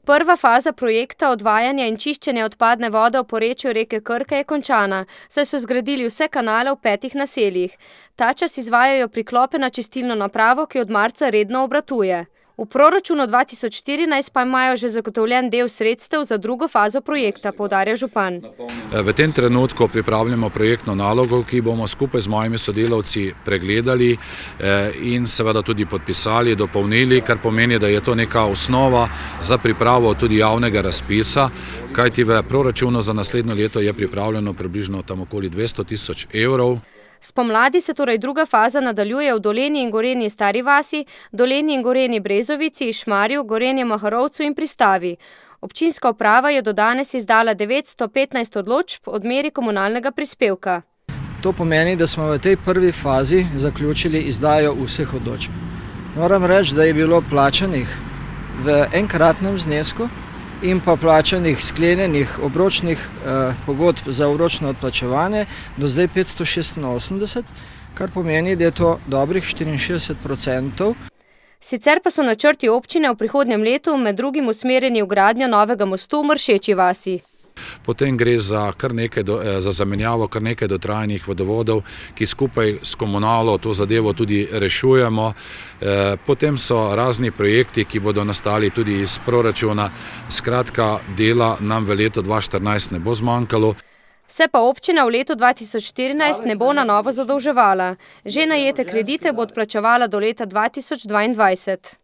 Prva faza projekta odvajanja in čiščenja odpadne vode v porečju reke Krke je končana, saj so zgradili vse kanale v 5 naseljih. Ta čas izvajajo priklope na čistilno napravo, ki od marca redno obratuje. V proračunu 2014 pa imajo že zagotovljen del sredstev za drugo fazo projekta, poudarja župan. V tem trenutku pripravljamo projektno nalogo, ki bomo skupaj z mojimi sodelavci pregledali in seveda tudi podpisali, dopolnili, kar pomeni, da je to neka osnova za pripravo tudi javnega razpisa, kajti v proračunu za naslednje leto je pripravljeno približno tam okoli 200 000 evrov. Spomladi se torej druga faza nadaljuje v Dolenji in Gorenji Stari vasi, Dolenji in Gorenji Brezovici, Šmarju, Gorenjem Maharovcu in Pristavi. Občinska uprava je do danes izdala 915 odločb o odmeri komunalnega prispevka. To pomeni, da smo v tej prvi fazi zaključili izdajo vseh odločb. Moram reči, da je bilo plačanih v enkratnem znesku in pa plačanih sklenjenih obročnih pogodb za obročno odplačevanje do zdaj 586, kar pomeni, da je to dobrih 64%. Sicer pa so načrti občine v prihodnjem letu med drugim usmerjeni v gradnjo novega mostu v Mršeči vasi. Potem gre za zamenjavo kar nekaj dotrajanih vodovodov, ki skupaj s komunalo to zadevo tudi rešujemo. Potem so razni projekti, ki bodo nastali tudi iz proračuna. Skratka, dela nam v letu 2014 ne bo zmanjkalo. Se pa občina v letu 2014 ne bo na novo zadolževala. Že najete kredite bo odplačevala do leta 2022.